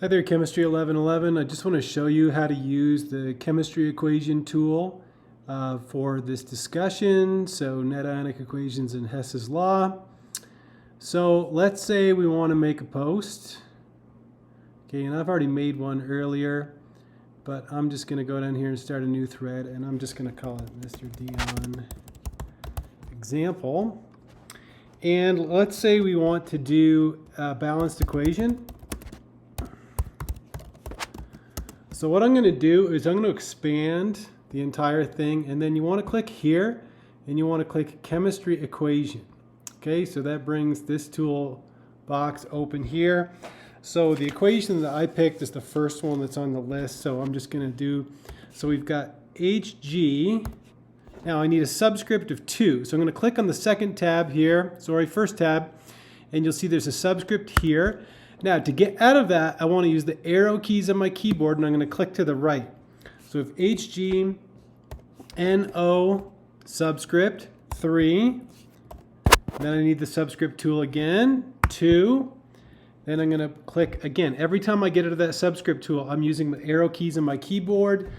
Hi there, Chemistry 1111. I just want to show you how to use the chemistry equation tool for this discussion. So net ionic equations and Hess's law. So let's say we want to make a post. Okay, and I've already made one earlier, but I'm just going to go down here and start a new thread, and I'm just going to call it Mr. Dion example. And let's say we want to do a balanced equation. So what I'm going to do is I'm going to expand the entire thing, and then you want to click here and you want to click chemistry equation. Okay, so that brings this tool box open here. So the equation that I picked is the first one that's on the list, so I'm just going to do, so we've got Hg. Now I need a subscript of 2, so I'm going to click on the second tab here, first tab, and you'll see there's a subscript here. Now to get out of that, I want to use the arrow keys on my keyboard, and I'm going to click to the right. So if Hg NO subscript 3, then I need the subscript tool again, 2. Then I'm going to click again. Every time I get out of that subscript tool, I'm using the arrow keys on my keyboard,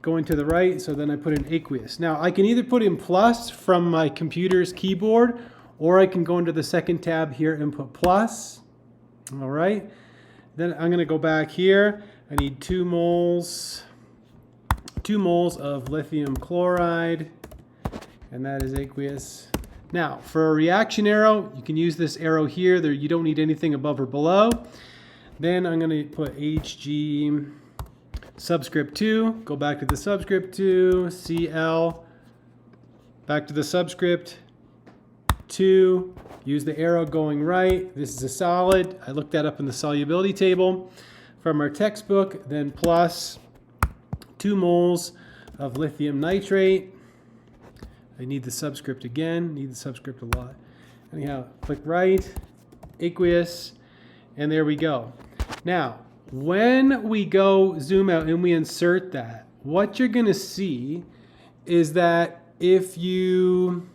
going to the right, so then I put in aqueous. Now I can either put in plus from my computer's keyboard, or I can go into the second tab here and put plus. All right, then I'm going to go back here. I need 2 moles of lithium chloride, and that is aqueous. Now, for a reaction arrow, you can use this arrow here. You don't need anything above or below. Then I'm going to put Hg subscript 2, go back to the subscript 2, Cl, back to the subscript 2, use the arrow going right. This is a solid. I looked that up in the solubility table from our textbook. Then plus 2 moles of lithium nitrate. I need the subscript again, need the subscript a lot. Anyhow, click right, aqueous, and there we go. Now, when we go zoom out and we insert that, what you're going to see is that if you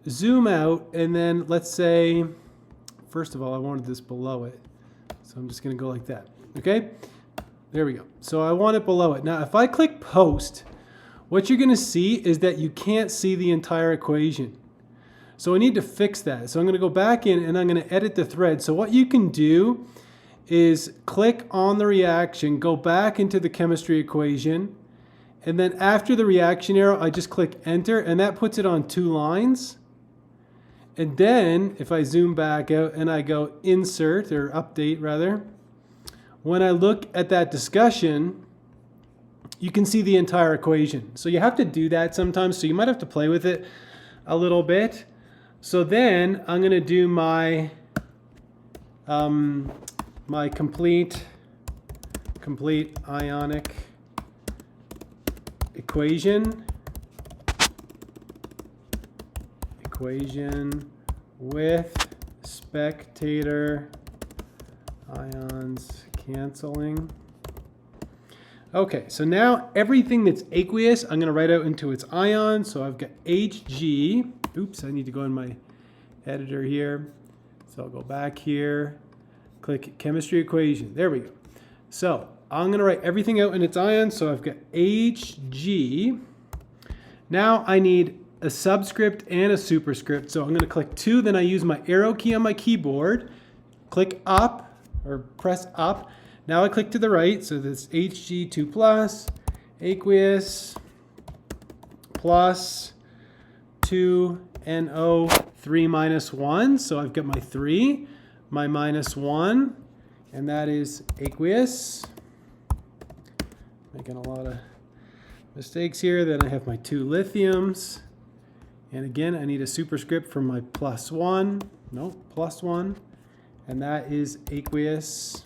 zoom out and then let's say, first of all, I wanted this below it. So I'm just going to go like that. Okay, there we go. So I want it below it. Now, if I click post, what you're going to see is that you can't see the entire equation. So I need to fix that. So I'm going to go back in and I'm going to edit the thread. So what you can do is click on the reaction, go back into the chemistry equation, and then after the reaction arrow, I just click enter, and that puts it on 2 lines. And then if I zoom back out and I go insert, or update rather, when I look at that discussion, you can see the entire equation. So you have to do that sometimes, so you might have to play with it a little bit. So then I'm going to do my my complete ionic equation with spectator ions canceling. Okay, so now everything that's aqueous, I'm going to write out into its ions. So I've got Hg. Oops, I need to go in my editor here. So I'll go back here, click chemistry equation. There we go. So I'm going to write everything out in its ions. So I've got Hg. Now I need a subscript and a superscript. So I'm going to click 2, then I use my arrow key on my keyboard, click up or press up. Now I click to the right, so that's Hg2 plus, aqueous, plus 2NO 3 minus 1. So I've got my 3, my minus 1, and that is aqueous. Making a lot of mistakes here. Then I have my 2 lithiums. And again, I need a superscript for my plus 1. No, plus 1. And that is aqueous.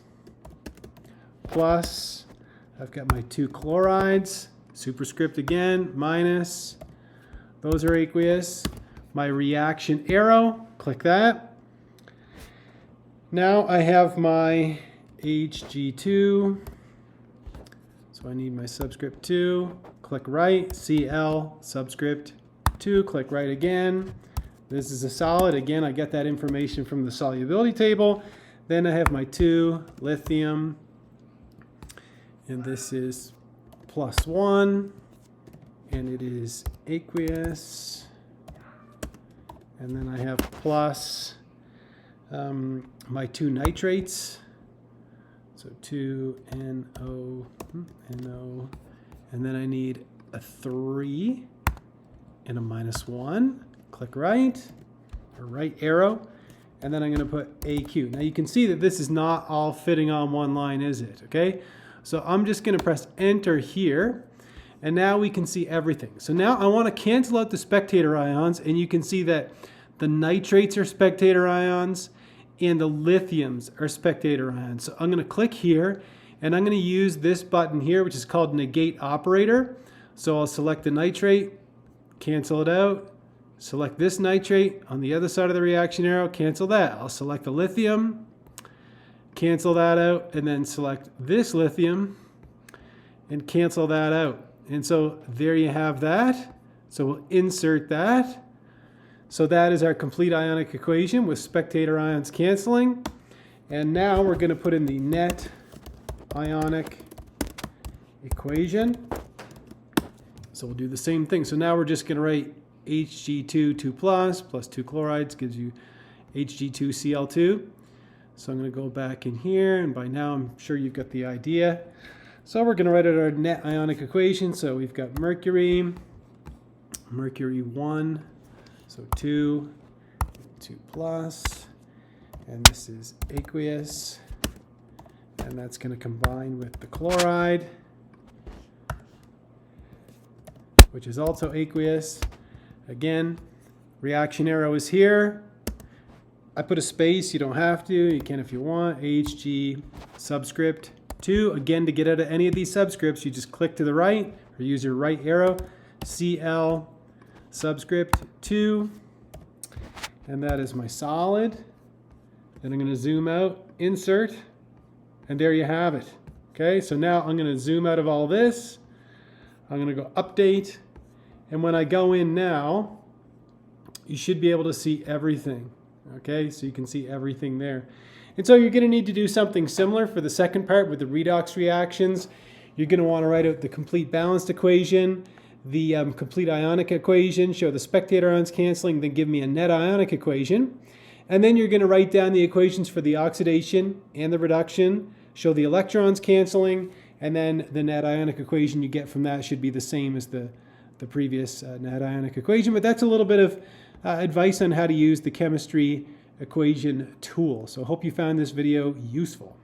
Plus, I've got my 2 chlorides, superscript again, minus, those are aqueous. My reaction arrow, click that. Now I have my Hg2, so I need my subscript 2, click right, Cl, subscript 2, click right again. This is a solid. Again, I get that information from the solubility table. Then I have my 2 lithium, and this is +1, and it is aqueous. And then I have plus my 2 nitrates, so 2NO, NO, and then I need a 3 and a -1. Click right, or right arrow, and then I'm going to put AQ. Now you can see that this is not all fitting on one line, is it? Okay, so I'm just going to press enter here, and now we can see everything. So now I want to cancel out the spectator ions, and you can see that the nitrates are spectator ions and the lithiums are spectator ions. So I'm going to click here, and I'm going to use this button here, which is called negate operator. So I'll select the nitrate, cancel it out, select this nitrate on the other side of the reaction arrow, cancel that. I'll select the lithium, cancel that out, and then select this lithium and cancel that out. And so there you have that. So we'll insert that. So that is our complete ionic equation with spectator ions canceling. And now we're going to put in the net ionic equation. So we'll do the same thing. So now we're just going to write Hg2 2+ 2 chlorides gives you Hg2Cl2. So I'm going to go back in here, and by now I'm sure you've got the idea. So we're going to write out our net ionic equation. So we've got mercury 1, so 2 2+, and this is aqueous, and that's going to combine with the chloride, which is also aqueous. Again, reaction arrow is here. I put a space, you don't have to, you can if you want. Hg subscript 2. Again, to get out of any of these subscripts, you just click to the right or use your right arrow. Cl subscript 2, and that is my solid. Then I'm going to zoom out, insert, and there you have it. Okay, so now I'm going to zoom out of all this. I'm going to go update, and when I go in now, you should be able to see everything. Okay, so you can see everything there. And so you're going to need to do something similar for the second part with the redox reactions. You're going to want to write out the complete balanced equation, the complete ionic equation, show the spectator ions canceling, then give me a net ionic equation. And then you're going to write down the equations for the oxidation and the reduction, show the electrons canceling, and then the net ionic equation you get from that should be the same as the previous net ionic equation. But that's a little bit of advice on how to use the chemistry equation tool. So I hope you found this video useful.